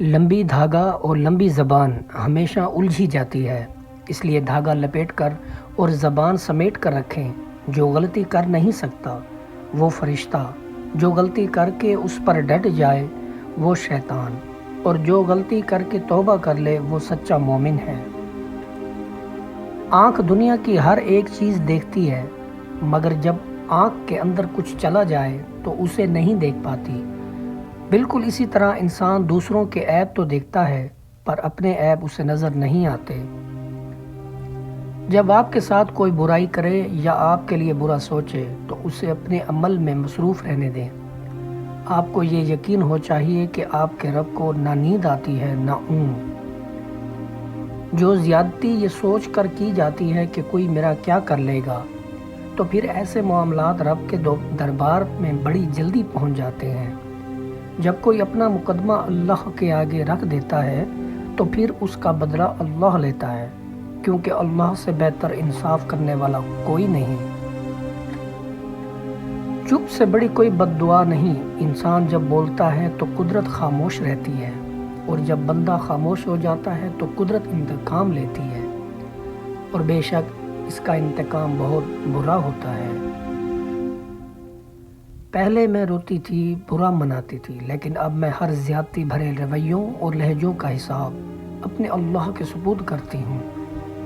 لمبی دھاگا اور لمبی زبان ہمیشہ الجھی جاتی ہے، اس لیے دھاگا لپیٹ کر اور زبان سمیٹ کر رکھیں۔ جو غلطی کر نہیں سکتا وہ فرشتہ، جو غلطی کر کے اس پر ڈٹ جائے وہ شیطان، اور جو غلطی کر کے توبہ کر لے وہ سچا مومن ہے۔ آنکھ دنیا کی ہر ایک چیز دیکھتی ہے، مگر جب آنکھ کے اندر کچھ چلا جائے تو اسے نہیں دیکھ پاتی۔ بالکل اسی طرح انسان دوسروں کے عیب تو دیکھتا ہے، پر اپنے عیب اسے نظر نہیں آتے۔ جب آپ کے ساتھ کوئی برائی کرے یا آپ کے لیے برا سوچے تو اسے اپنے عمل میں مصروف رہنے دیں۔ آپ کو یہ یقین ہو چاہیے کہ آپ کے رب کو نہ نیند آتی ہے نہ اونگ۔ جو زیادتی یہ سوچ کر کی جاتی ہے کہ کوئی میرا کیا کر لے گا، تو پھر ایسے معاملات رب کے دربار میں بڑی جلدی پہنچ جاتے ہیں۔ جب کوئی اپنا مقدمہ اللہ کے آگے رکھ دیتا ہے تو پھر اس کا بدلہ اللہ لیتا ہے، کیونکہ اللہ سے بہتر انصاف کرنے والا کوئی نہیں۔ چپ سے بڑی کوئی بد دعا نہیں۔ انسان جب بولتا ہے تو قدرت خاموش رہتی ہے، اور جب بندہ خاموش ہو جاتا ہے تو قدرت انتقام لیتی ہے، اور بے شک اس کا انتقام بہت برا ہوتا ہے۔ پہلے میں روتی تھی، برا مناتی تھی، لیکن اب میں ہر زیادتی بھرے رویوں اور لہجوں کا حساب اپنے اللہ کے سپرد کرتی ہوں۔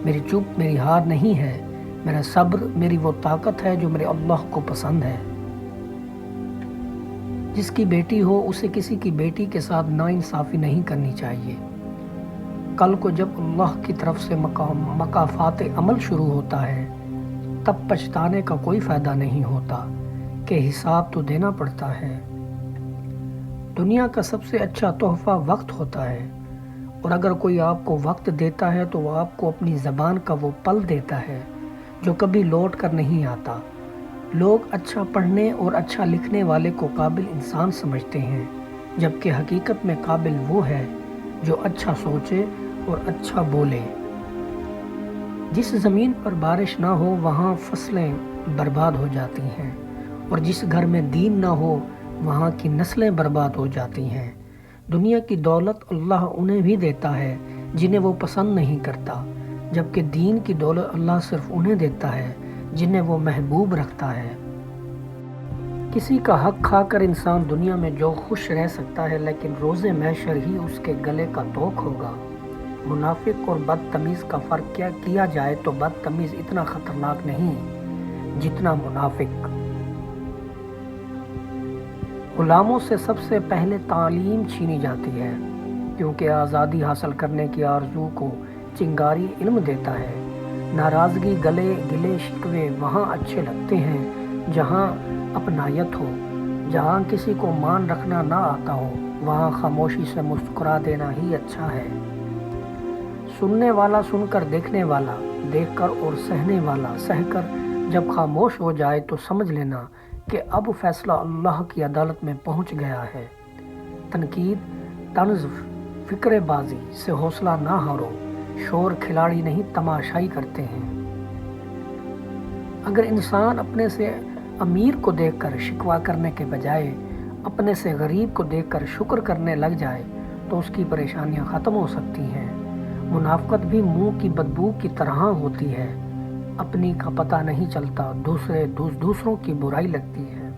میری چپ میری ہار نہیں ہے، میرا صبر میری وہ طاقت ہے جو میرے اللہ کو پسند ہے۔ جس کی بیٹی ہو اسے کسی کی بیٹی کے ساتھ ناانصافی نہیں کرنی چاہیے۔ کل کو جب اللہ کی طرف سے مکافات عمل شروع ہوتا ہے تب پچھتانے کا کوئی فائدہ نہیں ہوتا، کہ حساب تو دینا پڑتا ہے۔ دنیا کا سب سے اچھا تحفہ وقت ہوتا ہے، اور اگر کوئی آپ کو وقت دیتا ہے تو وہ آپ کو اپنی زبان کا وہ پل دیتا ہے جو کبھی لوٹ کر نہیں آتا۔ لوگ اچھا پڑھنے اور اچھا لکھنے والے کو قابل انسان سمجھتے ہیں، جبکہ حقیقت میں قابل وہ ہے جو اچھا سوچے اور اچھا بولے۔ جس زمین پر بارش نہ ہو وہاں فصلیں برباد ہو جاتی ہیں، اور جس گھر میں دین نہ ہو وہاں کی نسلیں برباد ہو جاتی ہیں۔ دنیا کی دولت اللہ انہیں بھی دیتا ہے جنہیں وہ پسند نہیں کرتا، جبکہ دین کی دولت اللہ صرف انہیں دیتا ہے جنہیں وہ محبوب رکھتا ہے۔ کسی کا حق کھا کر انسان دنیا میں جو خوش رہ سکتا ہے، لیکن روز محشر ہی اس کے گلے کا توق ہوگا۔ منافق اور بدتمیز کا فرق کیا جائے تو بدتمیز اتنا خطرناک نہیں جتنا منافق۔ غلاموں سے سب سے پہلے تعلیم چھینی جاتی ہے، کیونکہ آزادی حاصل کرنے کی آرزو کو چنگاری علم دیتا ہے۔ ناراضگی، گلے شکوے وہاں اچھے لگتے ہیں جہاں اپنائیت ہو۔ جہاں کسی کو مان رکھنا نہ آتا ہو وہاں خاموشی سے مسکرا دینا ہی اچھا ہے۔ سننے والا سن کر، دیکھنے والا دیکھ کر، اور سہنے والا سہ کر جب خاموش ہو جائے تو سمجھ لینا کہ اب فیصلہ اللہ کی عدالت میں پہنچ گیا ہے۔ تنقید، طنز، فکر بازی سے حوصلہ نہ ہارو۔ شور کھلاڑی نہیں تماشائی کرتے ہیں۔ اگر انسان اپنے سے امیر کو دیکھ کر شکوہ کرنے کے بجائے اپنے سے غریب کو دیکھ کر شکر کرنے لگ جائے تو اس کی پریشانیاں ختم ہو سکتی ہیں۔ منافقت بھی منہ کی بدبو کی طرح ہوتی ہے، اپنی کا پتہ نہیں چلتا، دوسروں کی برائی لگتی ہے۔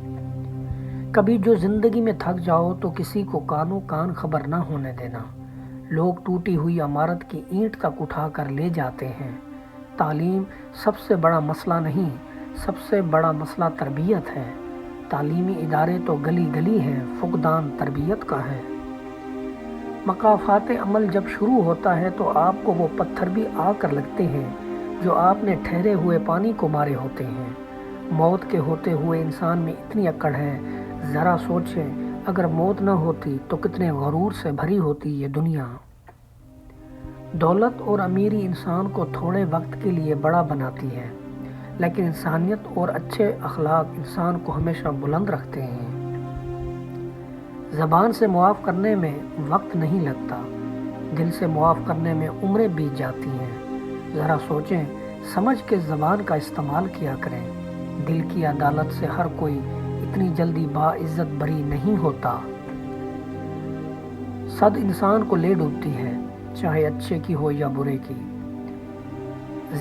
کبھی جو زندگی میں تھک جاؤ تو کسی کو کانوں کان خبر نہ ہونے دینا۔ لوگ ٹوٹی ہوئی عمارت کی اینٹ تک اٹھا کر لے جاتے ہیں۔ تعلیم سب سے بڑا مسئلہ نہیں، سب سے بڑا مسئلہ تربیت ہے۔ تعلیمی ادارے تو گلی گلی ہیں، فقدان تربیت کا ہے۔ مکافات عمل جب شروع ہوتا ہے تو آپ کو وہ پتھر بھی آ کر لگتے ہیں جو آپ نے ٹھہرے ہوئے پانی کو مارے ہوتے ہیں۔ موت کے ہوتے ہوئے انسان میں اتنی اکڑ ہے، ذرا سوچیں اگر موت نہ ہوتی تو کتنے غرور سے بھری ہوتی یہ دنیا۔ دولت اور امیری انسان کو تھوڑے وقت کے لیے بڑا بناتی ہے، لیکن انسانیت اور اچھے اخلاق انسان کو ہمیشہ بلند رکھتے ہیں۔ زبان سے معاف کرنے میں وقت نہیں لگتا، دل سے معاف کرنے میں عمریں بیت جاتی ہیں۔ ذرا سوچیں سمجھ کے زبان کا استعمال کیا کریں۔ دل کی عدالت سے ہر کوئی اتنی جلدی باعزت بری نہیں ہوتا۔ صد انسان کو لے ڈوبتی ہے، چاہے اچھے کی ہو یا برے کی۔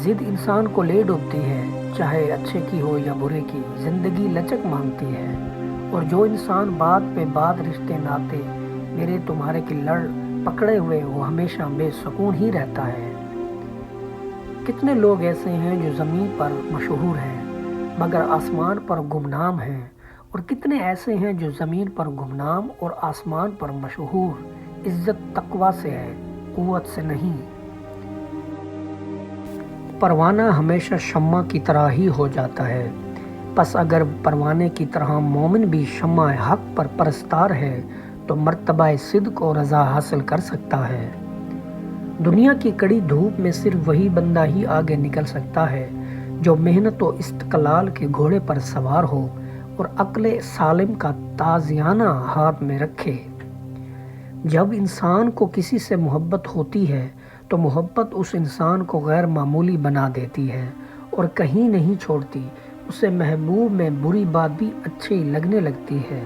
ضد انسان کو لے ڈوبتی ہے، چاہے اچھے کی ہو یا برے کی۔ زندگی لچک مانگتی ہے، اور جو انسان بات پہ بات رشتے ناتے میرے تمہارے کی لڑ پکڑے ہوئے وہ ہمیشہ بے سکون ہی رہتا ہے۔ کتنے لوگ ایسے ہیں جو زمین پر مشہور ہیں مگر آسمان پر گمنام ہیں، اور کتنے ایسے ہیں جو زمین پر گمنام اور آسمان پر مشہور۔ عزت تقویٰ سے ہے، قوت سے نہیں۔ پروانہ ہمیشہ شمع کی طرح ہی ہو جاتا ہے، پس اگر پروانے کی طرح مومن بھی شمع حق پر پرستار ہے تو مرتبہ صدق و رضا حاصل کر سکتا ہے۔ دنیا کی کڑی دھوپ میں صرف وہی بندہ ہی آگے نکل سکتا ہے جو محنت و استقلال کے گھوڑے پر سوار ہو اور عقل سالم کا تازیانہ ہاتھ میں رکھے۔ جب انسان کو کسی سے محبت ہوتی ہے تو محبت اس انسان کو غیر معمولی بنا دیتی ہے اور کہیں نہیں چھوڑتی۔ اسے محبوب میں بری بات بھی اچھی لگنے لگتی ہے۔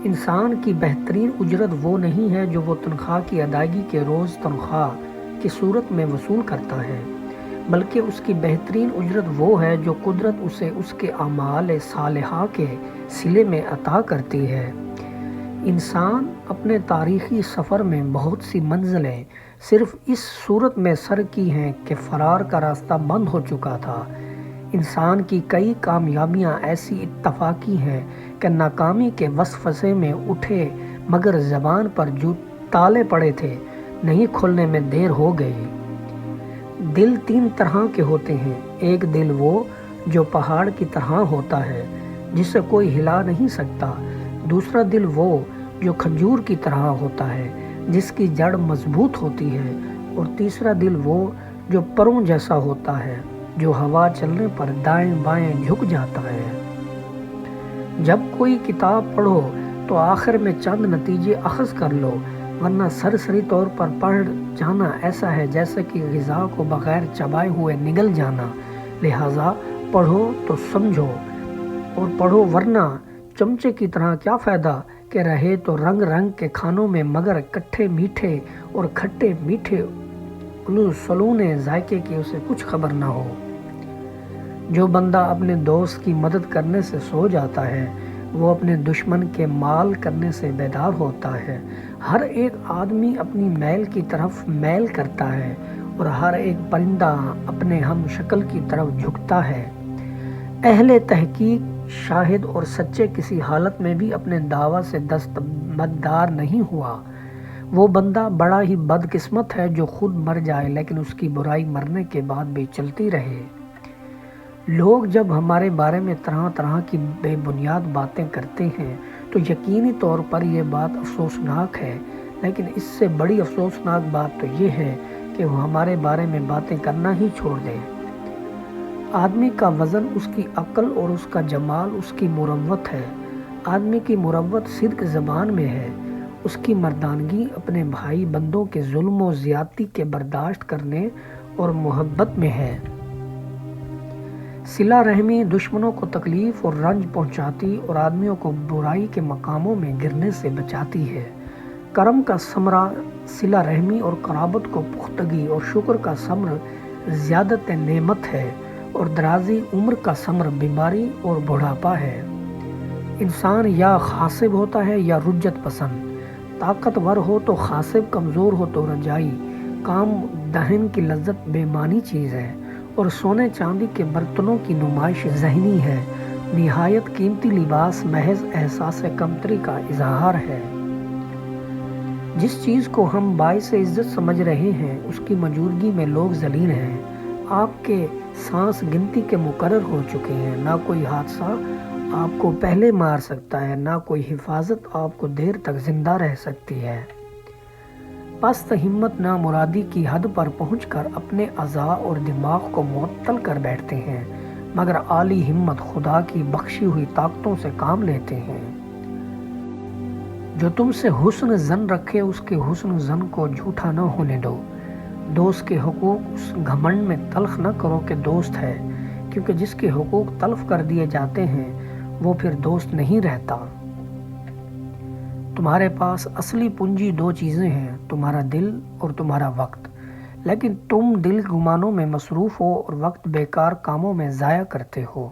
انسان کی بہترین اجرت وہ نہیں ہے جو وہ تنخواہ کی ادائیگی کے روز تنخواہ کی صورت میں وصول کرتا ہے، بلکہ اس کی بہترین اجرت وہ ہے جو قدرت اسے اس کے اعمال صالحہ کے صلے میں عطا کرتی ہے۔ انسان اپنے تاریخی سفر میں بہت سی منزلیں صرف اس صورت میں سر کی ہیں کہ فرار کا راستہ بند ہو چکا تھا۔ انسان کی کئی کامیابیاں ایسی اتفاقی ہیں کہ ناکامی کے وسوسے میں اٹھے مگر زبان پر جو تالے پڑے تھے نہیں کھولنے میں دیر ہو گئی۔ دل تین طرح کے ہوتے ہیں، ایک دل وہ جو پہاڑ کی طرح ہوتا ہے جسے کوئی ہلا نہیں سکتا، دوسرا دل وہ جو کھجور کی طرح ہوتا ہے جس کی جڑ مضبوط ہوتی ہے، اور تیسرا دل وہ جو پروں جیسا ہوتا ہے جو ہوا چلنے پر دائیں بائیں جھک جاتا ہے۔ جب کوئی کتاب پڑھو تو آخر میں چند نتیجے اخذ کر لو، ورنہ سرسری طور پر پڑھ جانا ایسا ہے جیسے کہ غذا کو بغیر چبائے ہوئے نگل جانا۔ لہٰذا پڑھو تو سمجھو اور پڑھو، ورنہ چمچے کی طرح کیا فائدہ کہ رہے تو رنگ رنگ کے کھانوں میں مگر کٹھے میٹھے اور کھٹے میٹھے سلونے ذائقے کی اسے کچھ خبر نہ ہو۔ جو بندہ اپنے دوست کی مدد کرنے سے سو جاتا ہے وہ اپنے دشمن کے مال کرنے سے بیدار ہوتا ہے۔ ہر ایک آدمی اپنی میل کی طرف میل کرتا ہے اور ہر ایک پرندہ اپنے ہم شکل کی طرف جھکتا ہے۔ اہل تحقیق، شاہد اور سچے کسی حالت میں بھی اپنے دعویٰ سے دستبردار نہیں ہوا۔ وہ بندہ بڑا ہی بدقسمت ہے جو خود مر جائے لیکن اس کی برائی مرنے کے بعد بھی چلتی رہے۔ لوگ جب ہمارے بارے میں طرح طرح کی بے بنیاد باتیں کرتے ہیں تو یقینی طور پر یہ بات افسوسناک ہے، لیکن اس سے بڑی افسوسناک بات تو یہ ہے کہ وہ ہمارے بارے میں باتیں کرنا ہی چھوڑ دیں۔ آدمی کا وزن اس کی عقل اور اس کا جمال اس کی مروت ہے۔ آدمی کی مروت صدق زبان میں ہے، اس کی مردانگی اپنے بھائی بندوں کے ظلم و زیادتی کے برداشت کرنے اور محبت میں ہے۔ صلہ رحمی دشمنوں کو تکلیف اور رنج پہنچاتی اور آدمیوں کو برائی کے مقاموں میں گرنے سے بچاتی ہے۔ کرم کا ثمرہ صلہ رحمی اور قرابت کو پختگی اور شکر کا ثمر زیادت نعمت ہے، اور درازی عمر کا ثمر بیماری اور بڑھاپا ہے۔ انسان یا خاصب ہوتا ہے یا رجت پسند، طاقتور ہو تو خاصب، کمزور ہو تو رجائی۔ کام دہن کی لذت بے معنی چیز ہے اور سونے چاندی کے برتنوں کی نمائش ذہنی ہے۔ نہایت قیمتی لباس محض احساس کمتری کا اظہار ہے۔ جس چیز کو ہم باعث عزت سمجھ رہے ہیں اس کی موجودگی میں لوگ ذلیل ہیں۔ آپ کے سانس گنتی کے مقرر ہو چکے ہیں، نہ کوئی حادثہ آپ کو پہلے مار سکتا ہے، نہ کوئی حفاظت آپ کو دیر تک زندہ رہ سکتی ہے۔ پست ہمت نامرادی کی حد پر پہنچ کر اپنے اعضاء اور دماغ کو معطل کر بیٹھتے ہیں، مگر عالی ہمت خدا کی بخشی ہوئی طاقتوں سے کام لیتے ہیں۔ جو تم سے حسن ظن رکھے اس کے حسن ظن کو جھوٹا نہ ہونے دو۔ دوست کے حقوق اس گھمنڈ میں تلخ نہ کرو کہ دوست ہے، کیونکہ جس کے حقوق تلف کر دیے جاتے ہیں وہ پھر دوست نہیں رہتا۔ تمہارے پاس اصلی پونجی دو چیزیں ہیں، تمہارا دل اور تمہارا وقت، لیکن تم دل گمانوں میں مصروف ہو اور وقت بیکار کاموں میں ضائع کرتے ہو۔